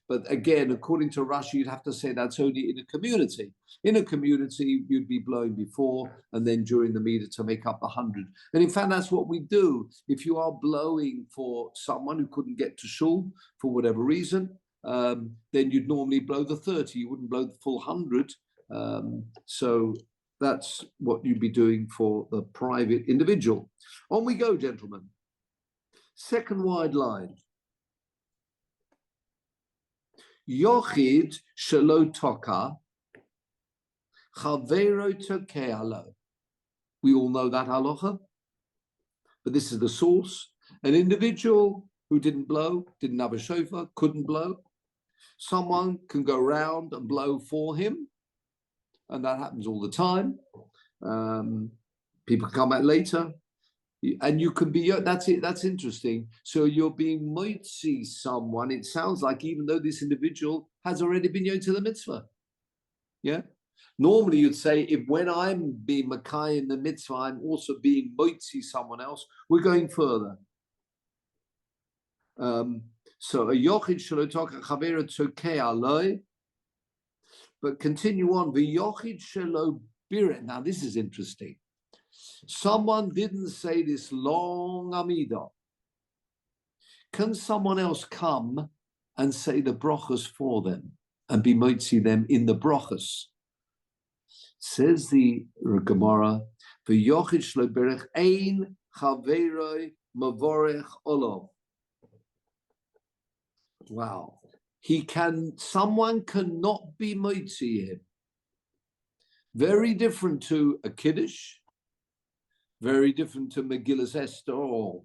But again, according to Rashi, you'd have to say that's only in a community. In a community, you'd be blowing before and then during the meter to make up the 100. And in fact, that's what we do. If you are blowing for someone who couldn't get to shul for whatever reason, then you'd normally blow the 30. You wouldn't blow the full 100. So that's what you'd be doing for the private individual. On we go, gentlemen. Second wide line. Yochid shelo toka, chavero tokealo. We all know that halacha, but this is the source. An individual who didn't blow, didn't have a shofar, couldn't blow. Someone can go round and blow for him, and that happens all the time. People come out later. And you can be, that's it, that's interesting. So you're being moitzi someone, it sounds like, even though this individual has already been yod to the mitzvah. Yeah? Normally you'd say, if when I'm being makai in the mitzvah, I'm also being moitzi someone else, we're going further. So a yochid shelo chavera tokei aloi, but continue on, the yochid shelo biret. Now this is interesting. Someone didn't say this long Amidah. Can someone else come and say the brachas for them and be motzi them in the brachas? Says the Gemara, "V'yochid shlo berech ein chaveroi mavorech olav." Wow, someone cannot be motzi him. Very different to a kiddush. Very different to Megillas Esther. Or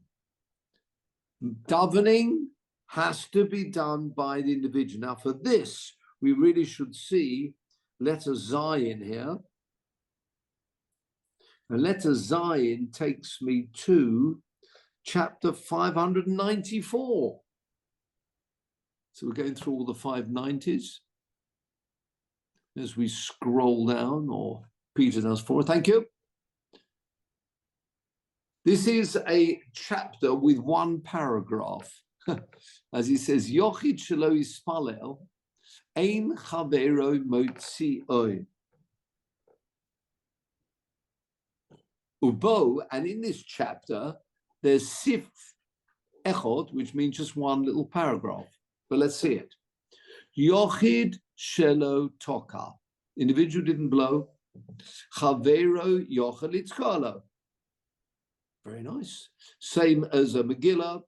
davening has to be done by the individual. Now, for this, we really should see letter Zayin here. And letter Zayin takes me to chapter 594. So we're going through all the 590s as we scroll down, or Peter does for us. Thank you. This is a chapter with one paragraph. As he says, Yochid shelo yispalel, ein chavero motzi'oi. Ubo, and in this chapter, there's sif echod, which means just one little paragraph. But let's see it. Yochid shelo toka. Individual didn't blow. Chavero yochel itzkalo. Very nice. Same as a Megillah,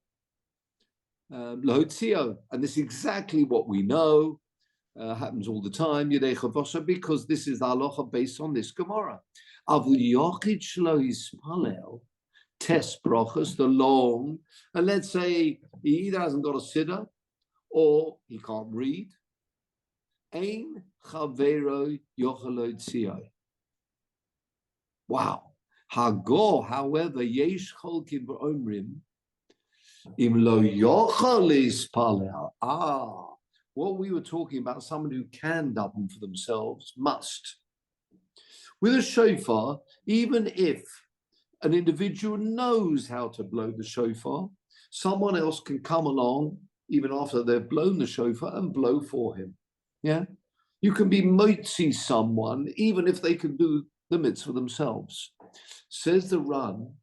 Lohotzio. And this is exactly what we know, happens all the time, Yedei Chavosha, because this is the halacha based on this Gemara. Avu Yochid Shlo Yispalel, Tes Brochas, the long, and let's say he either hasn't got a siddur or he can't read. Ein Chavero Yochel Lohotzio. Wow. Hagor, however, yesh cholkim v'omrim im lo yochel lispalel. What we were talking about, someone who can daven for themselves must. With a shofar, even if an individual knows how to blow the shofar, someone else can come along even after they've blown the shofar and blow for him. Yeah, you can be motzi someone even if they can do the mitzvah themselves. Says the Ran,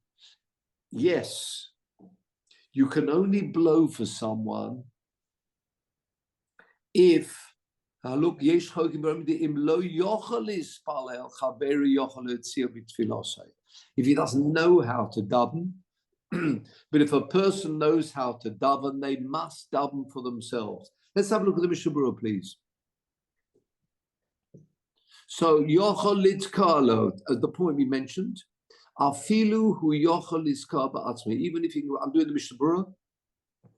yes, you can only blow for someone if if he doesn't know how to daven. But if a person knows how to daven, they must daven for themselves. Let's have a look at the Mishnah Berurah, please. So yochel litzkalo, as the point we mentioned, afilu hu yochel litzka ba'atzmi. Even if I'm doing the Mishnah Berurah,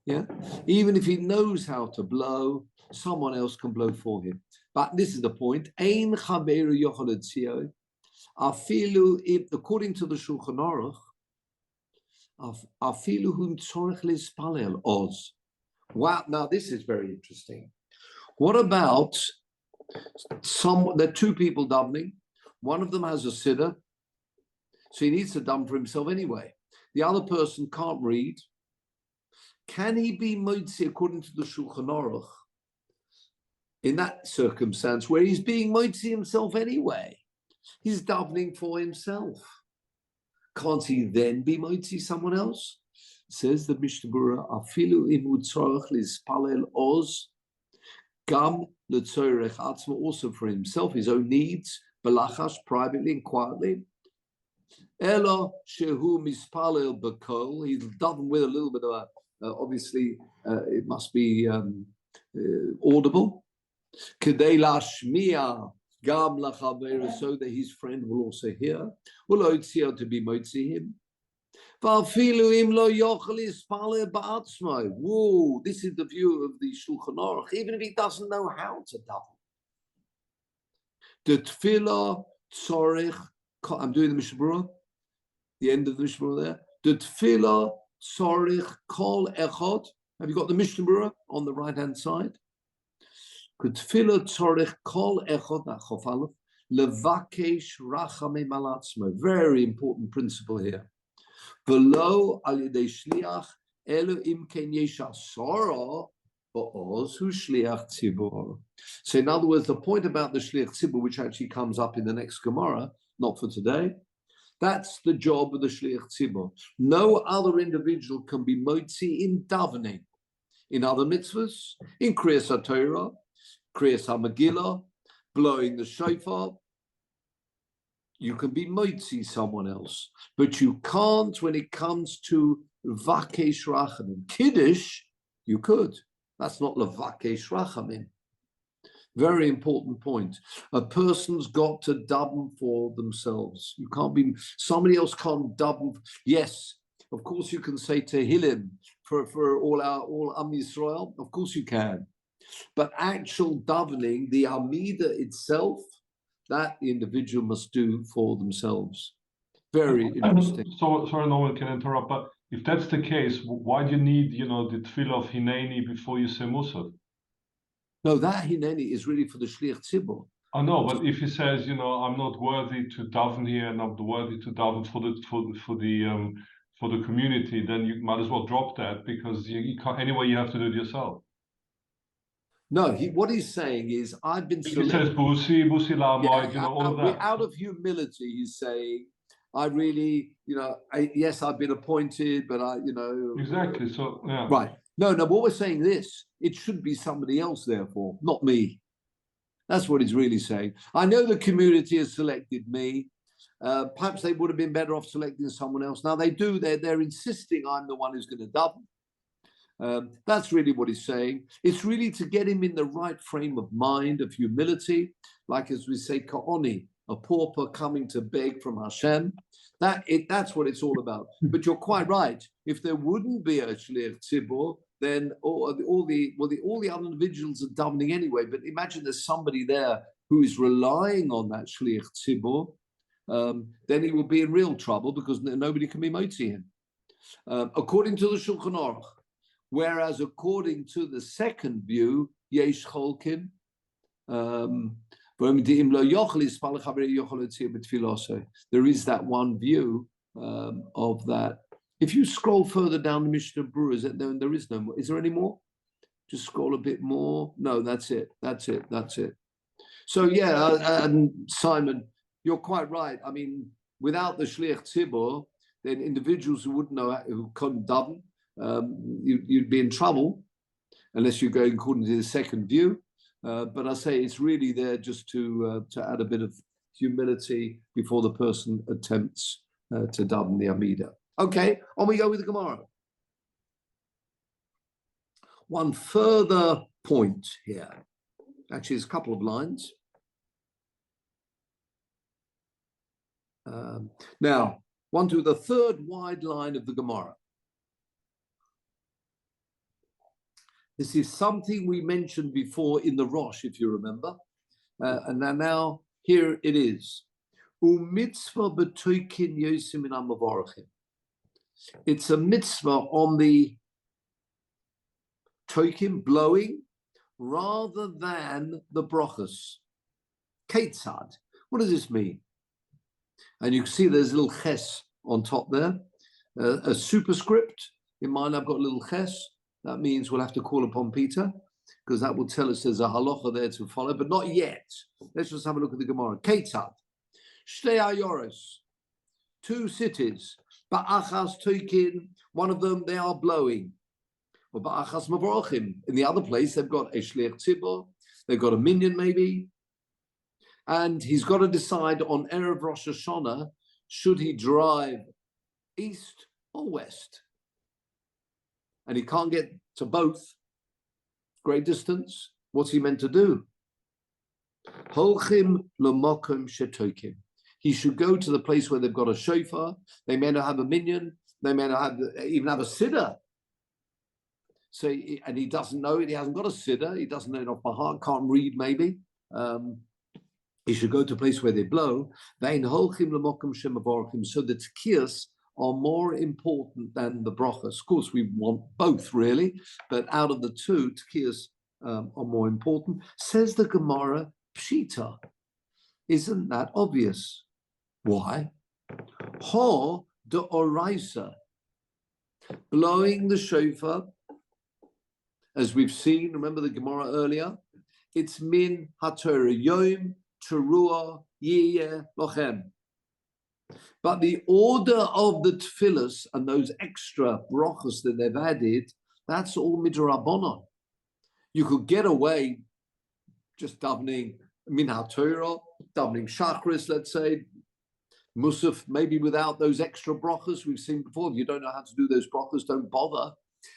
yeah. Even if he knows how to blow, someone else can blow for him. But this is the point. Ein chaberu yochel litzio. Afilu, according to the Shulchan Aruch, afilu hu tzorich lispalel oz. Wow. Now this is very interesting. What about there are two people davening. One of them has a siddur, so he needs to daven for himself anyway. The other person can't read. Can he be moitzi according to the Shulchan Aruch in that circumstance where he's being moitzi himself anyway? He's davening for himself. Can't he then be moitzi someone else? Says the Mishnah Berurah, afilu imud tzorach lispalel oz gam letzorech atzma, also for himself, his own needs, belachash, privately and quietly. Elo shehu mispalel bakol, he's daven with a little bit of a, obviously it must be audible. Kedei lashmiya gam lachaver, so that his friend will also hear. Ulotzio, to be motzi him. Whoa, this is the view of the Shulchan Aruch, even if he doesn't know how to daven. The tefillah tzorich, I'm doing the Mishnah Berurah, the end of the Mishnah Berurah there. The tefillah tzorich kol echad. Have you got the Mishnah Berurah on the right-hand side? The tefillah tzorich kol echad, chof aleph, levakesh rachamim al atzmo. Very important principle here. Below al yedei shliach elu im ken yesh asara ba'oz hu shliach tzibur. So in other words, the point about the shliach tzibur, which actually comes up in the next Gemara, not for today, that's the job of the shliach tzibur. No other individual can be motzi in davening, in other mitzvahs, in kriyas haTorah, kriyas haMegillah, blowing the shofar. You can be motzi someone else, but you can't when it comes to vakesh rachamim. Kiddush, you could. That's not levakesh rachamim. Very important point. A person's got to daven for themselves. You can't be, somebody else can't daven. Yes, of course you can say Tehillim for all Am Yisrael. Of course you can. But actual davening, the Amida itself, that the individual must do for themselves. Very interesting. So sorry, no one can interrupt, but if that's the case, why do you need, the tefillah of Hineni before you say Musaf? No, that Hineni is really for the Shliach Tzibur. I know, but if he says, I'm not worthy to daven here and I'm worthy to daven for the community, then you might as well drop that because you can't, anyway, you have to do it yourself. No, what he's saying is, I've been selected. He says, Busi Lamoid, all of that. Out of humility, he's saying, I really, yes, I've been appointed, but Exactly, so, yeah. Right. No, what we're saying this, it should be somebody else, therefore, not me. That's what he's really saying. I know the community has selected me. Perhaps they would have been better off selecting someone else. Now they do, they're insisting I'm the one who's going to daven. That's really what he's saying. It's really to get him in the right frame of mind, of humility, like as we say, ka'oni, a pauper coming to beg from Hashem. That's what it's all about. But you're quite right. If there wouldn't be a shliach tzibur, then all the other individuals are davening anyway. But imagine there's somebody there who is relying on that shliach tzibur. then he will be in real trouble because nobody can be motzi him. According to the Shulchan Aruch, whereas according to the second view, yesh cholkin, there is that one view of that. If you scroll further down the Mishnah Berurah, there is no more. Is there any more? Just scroll a bit more. No, that's it. That's it. That's it. So yeah, and Simon, you're quite right. I mean, without the Shliach Tzibur, then individuals who wouldn't know, who couldn't daven, you'd be in trouble unless you're going according to the second view. But I say it's really there just to add a bit of humility before the person attempts to daven the Amida. Okay, on we go with the Gemara. One further point here. Actually, there's a couple of lines. Now, one to the third wide line of the Gemara. This is something we mentioned before in the Rosh, if you remember. And now here it is. It's a mitzvah on the toikim, blowing, rather than the brachas. Ketzad. What does this mean? And you can see there's a little ches on top there, a superscript. In mine, I've got a little ches. That means we'll have to call upon Peter, because that will tell us there's a halacha there to follow, but not yet. Let's just have a look at the Gemara. Ketzad. Shtei ayoros. Two cities. Ba'achas toikin. One of them, they are blowing. Or ba'achas mavrochim. In the other place, they've got a shliach tzibur. They've got a minion, maybe. And he's got to decide on Erev Rosh Hashanah, should he drive east or west? And he can't get to both. Great distance. What's he meant to do? Holchim l'mokum shetokim. He should go to the place where they've got a shofar. They may not have a minyan. They may not even have a siddur. So, and he doesn't know it. He hasn't got a siddur. He doesn't know it off by heart. Can't read, maybe. He should go to a place where they blow. Vein holchim l'mokum shemavorchim. So the tkiyas are more important than the brachas. Of course, we want both, really. But out of the two, tkiyas are more important. Says the Gemara, pshita. Isn't that obvious? Why? Ha de oraisa. Blowing the shofar, as we've seen, remember the Gemara earlier? It's min haTorah yom teruah yiyeh lochem. But the order of the tefillas and those extra brachos that they've added, that's all midrabanan. You could get away just davening min haTorah, davening shachris, let's say, musaf, maybe without those extra brachos we've seen before. If you don't know how to do those brachos, don't bother.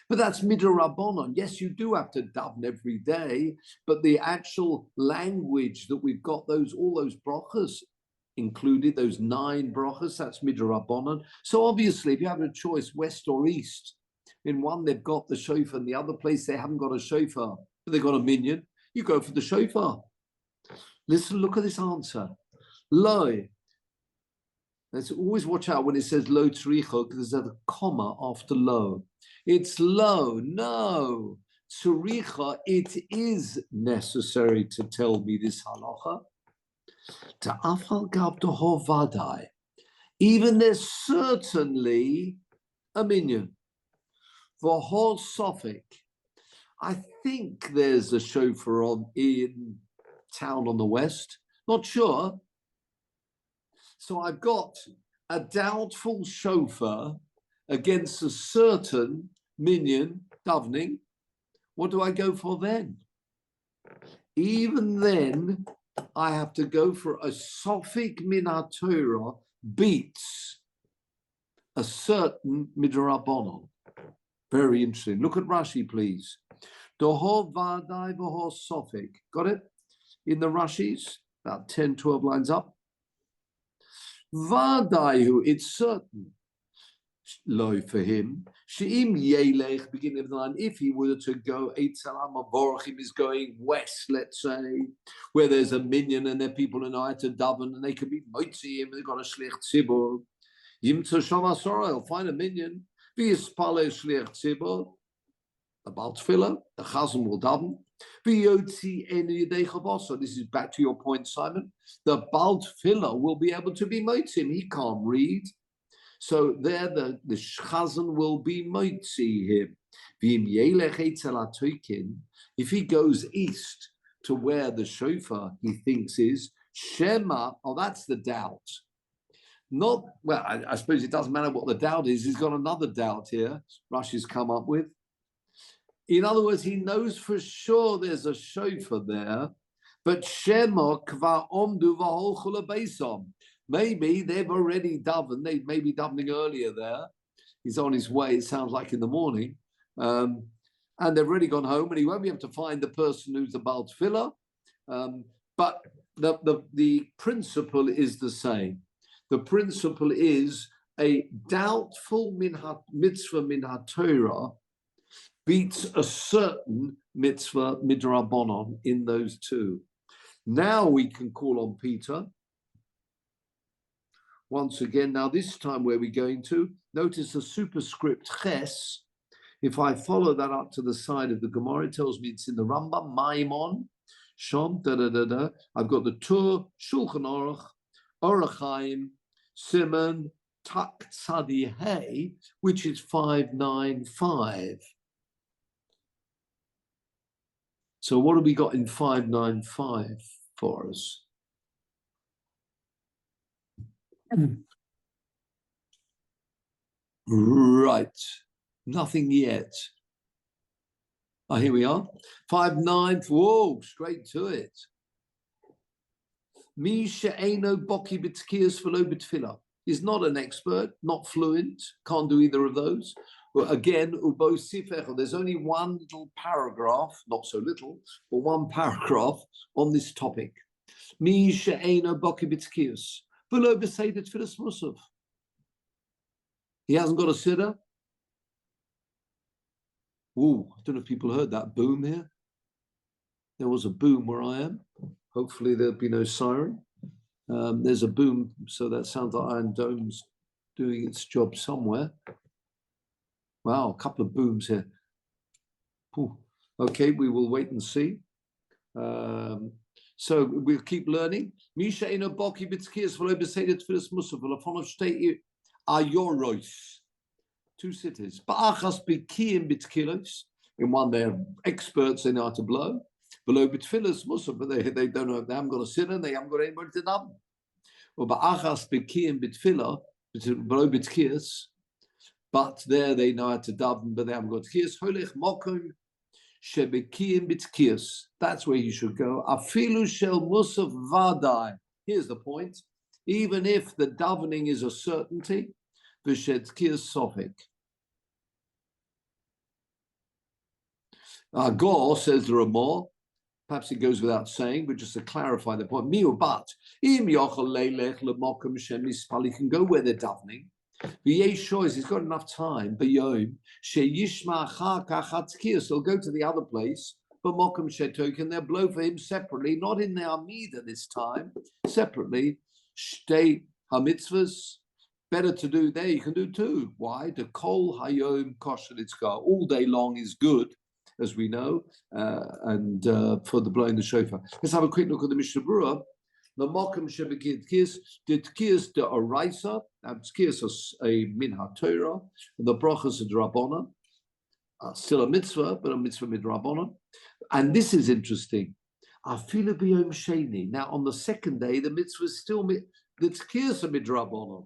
But that's midrabanan. Yes, you do have to daven every day, but the actual language that we've got, all those brachos included, those 9 brachos, that's midrabanan. So obviously, if you have a choice, west or east, in one they've got the shofar, and the other place they haven't got a shofar, but they've got a minyan, you go for the shofar. Listen, look at this answer. Lo. Let's always watch out when it says lo tzricha, because there's a comma after lo. It's lo. No. Tzricha, it is necessary to tell me this halacha. Ta'afal gab toho vadai. Even there's certainly a minyan. For whole Suffolk, I think there's a shofar in town on the west. Not sure. So I've got a doubtful shofar against a certain minyan davening. What do I go for then? Even then, I have to go for a Sofik min haTorah beats a certain midrabanan. Very interesting. Look at Rashi, please. Doho vadai v'ho Sofik. Got it? In the Rashis, about 10, 12 lines up. Vadaihu, it's certain. low for him. She'im yelech, beginning of the line, if he were to go, Eitzalam Avorachim is going west, let's say, where there's a minyan and there are people who know how to daven and they could be moitziim, they've got a shlich tzibur. Yim Tzasham Asora, he'll find a minyan. V'yispale shlich tzibur, the Baal Tefillah, the Chazan will daven. V'yotzi en yedei chavasa. This is back to your point, Simon. The Baal Tefillah will be able to be moitzim. He can't read. So there the Chazan will be moitzi him. If he goes east to where the shofar he thinks is, Shema, oh, that's the doubt. Not, well, I suppose it doesn't matter what the doubt is. He's got another doubt here, Rashi's come up with. In other words, he knows for sure there's a shofar there, but Shema kva omdu v'holchula beisom. Maybe they've already davened. They may be davening earlier there. He's on his way, it sounds like in the morning. And they've already gone home, and he won't be able to find the person who's the Baal Tefillah. But the principle is the same. The principle is a doubtful mitzvah min haTorah beats a certain mitzvah midrabanon in those two. Now we can call on Peter. Once again, now this time where we're going to, notice the superscript ches. If I follow that up to the side of the Gemara, it tells me it's in the Rambam, Maimon, Shom, da-da-da-da. I've got the Tur, Shulchan Aruch, Orach Chaim, Simon, Tak Tzadi Hey, which is 595. So what have we got in 595 for us? Right, nothing yet. Oh, here we are. 5-9. Whoa, straight to it. Mi she'eno boki b'tkiyas v'lo b'tfilah. He's not an expert, not fluent, can't do either of those. But again, ubo sifech. There's only one little paragraph, not so little, but one paragraph on this topic. Mi she'eno boki b'tkiyas. He hasn't got a siddur. Ooh, I don't know if people heard that boom here. There was a boom where I am. Hopefully there'll be no siren. There's a boom, so that sounds like Iron Dome's doing its job somewhere. Wow, a couple of booms here. Ooh. Okay, we will wait and see. So we'll keep learning. Misha ino boki b'tzkiyas v'lo b'seidet tfilas musaf v'lafon of shtei ayoros. Two cities. Ba'achas b'kiyim b'tkilos. In one, they're experts, they know how to blow. V'lo b'tfilas musaf, but they don't know, they haven't got a sinner, they haven't got anybody to daven. Or ba'achas b'kiyim b'tfilah, v'lo b'tkiyas. But there they know how to daven, but they haven't got tkiyas. Holech mokum. That's where you should go. Afilu shel musaf vadai. Here's the point. Even if the davening is a certainty, v'shetkiyas sofik. Gore says there are more. Perhaps it goes without saying, but just to clarify the point. But im yochel leilech lemokum shemispal. He can go where they're davening. He's got enough time. He'll go to the other place, but Mokum Shetok, and they'll blow for him separately, not in the Amida this time, separately. Shtei HaMitzvahs, better to do there, you can do two. Why? The Kol Hayom Kosher Litzkar, all day long is good, as we know, and for the blowing the shofar. Let's have a quick look at the Mishnah Berurah. The Mokum Shebekid Kiyas, the Tkiyas de Oraisa, and Tkiyas a Min HaTorah, and the Brachas of Rabbana, still a mitzvah, but a mitzvah midrabana. And this is interesting. Afilu b'yom sheni. Now, on the second day, the mitzvah is still the Tkiyas a midrabana,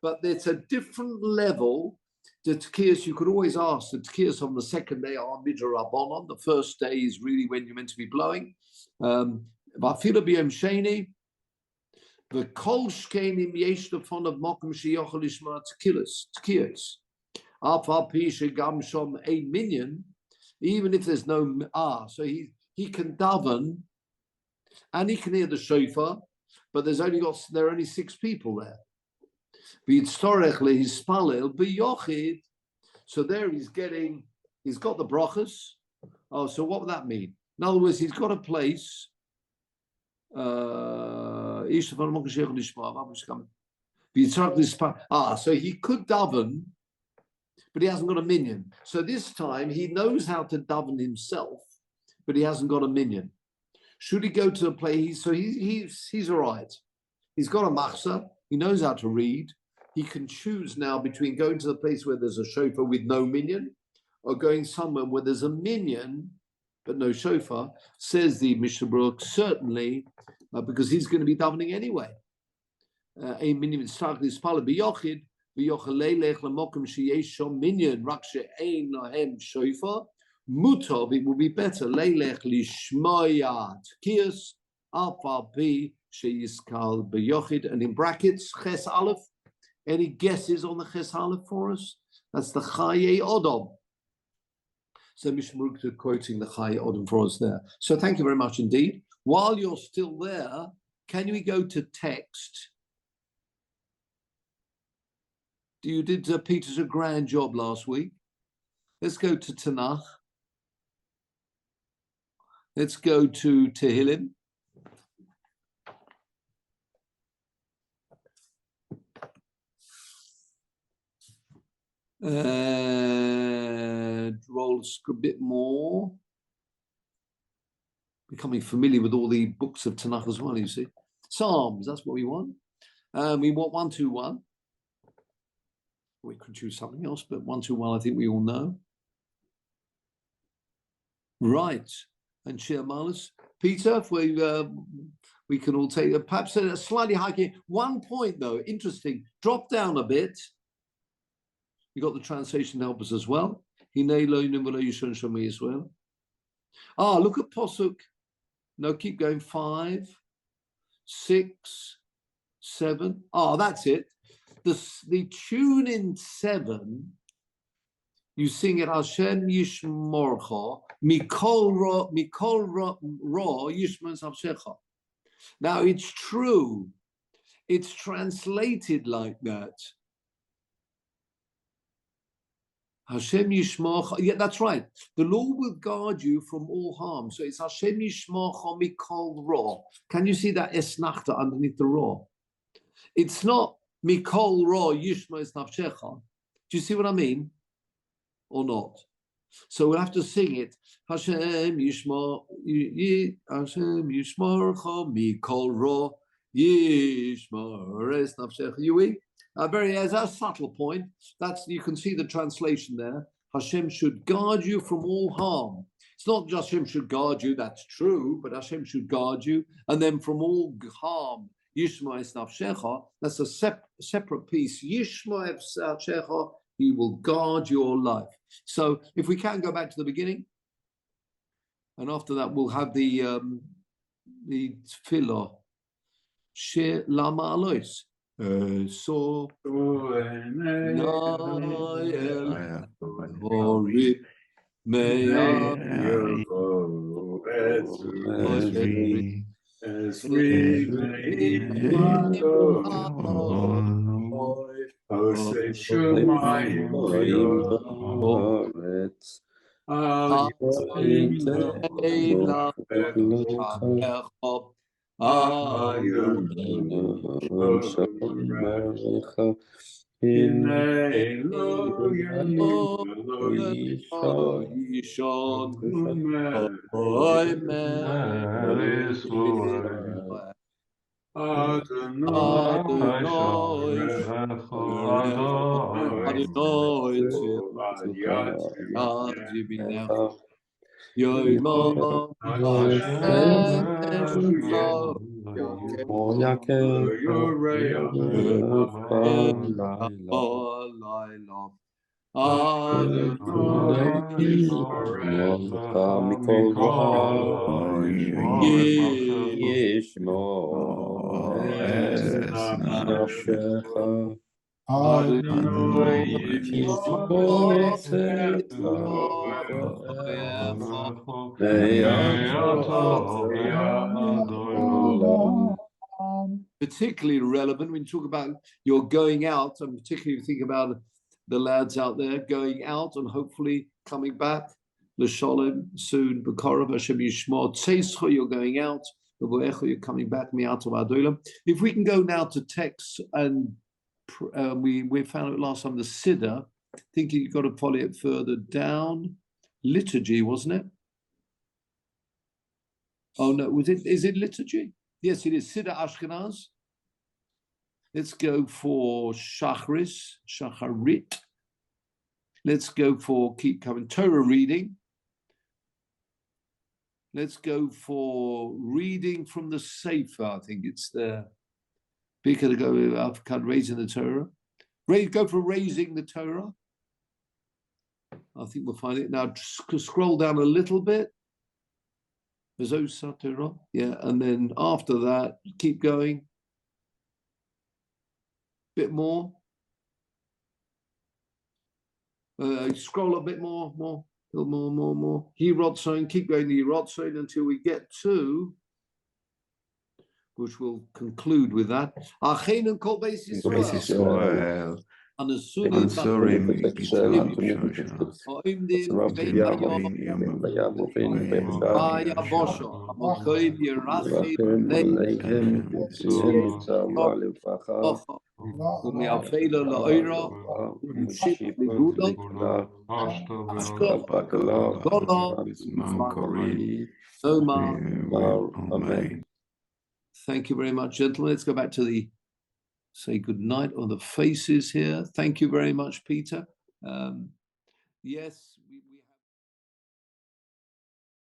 but it's a different level. The Tkiyas, you could always ask, the Tkiyas on the second day are midrabana. The first day is really when you're meant to be blowing. Afilu b'yom sheni. The kol shkenim yesh lefon of mokum sheyochel lishma tkiyos. Afal pi shegam shom a minyan, even if there's no so he can daven and he can hear the shofar, but there are only 6 people there. So there he's got the brachas. Oh, so what would that mean? In other words, he's got a place. So he could daven, but he hasn't got a minion. So this time he knows how to daven himself, but he hasn't got a minion. Should he go to the place? So he's all right. He's got a machzor. He knows how to read. He can choose now between going to the place where there's a shofar with no minion, or going somewhere where there's a minion but no shofar. Says the Mishnah Berurah, certainly, because he's going to be davening anyway. A minion shofar mutov. It would be better leilech lishmoyat kiyas alpha p sheyiskal beyochid, and in brackets ches aleph. Any guesses on the ches aleph for us? That's the chaye odom. So Mishnah Berurah quoting the chaye odom for us there. So thank you very much indeed. While you're still there, can we go to text? You did Peter's a grand job last week. Let's go to Tanakh. Let's go to Tehillim. Roll a bit more. Becoming familiar with all the books of Tanakh as well, you see. Psalms, that's what we want. We want 121. We could choose something else, but 121 I think we all know. Right. And Shiur Malas. Peter, if we can all take perhaps a slightly higher. 1 point though, interesting. Drop down a bit. You got the translation helpers as well. As well. Look at Posuk. No, keep going. 5, 6, 7. That's it. The tune in 7. You sing it Hashem Yishmorcha Mikol Ro Yishmas Havshecha. Now it's true. It's translated like that. Hashem Yishmorcha. Yeah, that's right. The Lord will guard you from all harm. So it's Hashem Yishmorcha Mikol Ro. Can you see that esnachta underneath the Ro? It's not Mikol Ro Yishmas Havshecha. Do you see what I mean? Or not? So we'll have to sing it. Hashem Yishmor, Hashem Yishmorcha Mikol Ro Yishmor Es Nafshecha. As a subtle point. You can see the translation there. Hashem should guard you from all harm. It's not just Hashem should guard you. That's true, but Hashem should guard you, and then from all harm. Yishmor Es Nafshecha. That's a separate piece. Yishmor Es Nafshecha. He will guard your life. So if we can go back to the beginning, and after that we'll have the tefillah. Shir lama alois. So horib meyavir Esri Oseh Shumayim Haaretz Hayim Lechav Hayim Hinei Lo Yishon particularly relevant when you talk about you're going out, and particularly if you think about the lads out there going out and hopefully coming back. L'shalom soon. B'korav Hashem Yishmor. Tzeischo, you're going out. B'voecho, you're coming back. Mi'atov Adolam. If we can go now to text, and we found it last time, the Siddur. I think you've got to follow it further down. Liturgy, wasn't it? Oh no, is it liturgy? Yes, it is. Siddur Ashkenaz. Let's go for Shacharit. Let's go for, keep coming, Torah reading. Let's go for reading from the Sefer. I think it's there. Because go with raising the Torah. Go for raising the Torah. I think we'll find it. Now scroll down a little bit. Yeah, and then after that, keep going. Bit more. Scroll a bit more. Hirotzon, keep going to Hirotzon until we get to, which we'll conclude with that. Acheinu kol beis Yisrael. Anasurim Thank you very much, gentlemen. Let's go back to the say good night on the faces here. Thank you very much, Peter. Yes.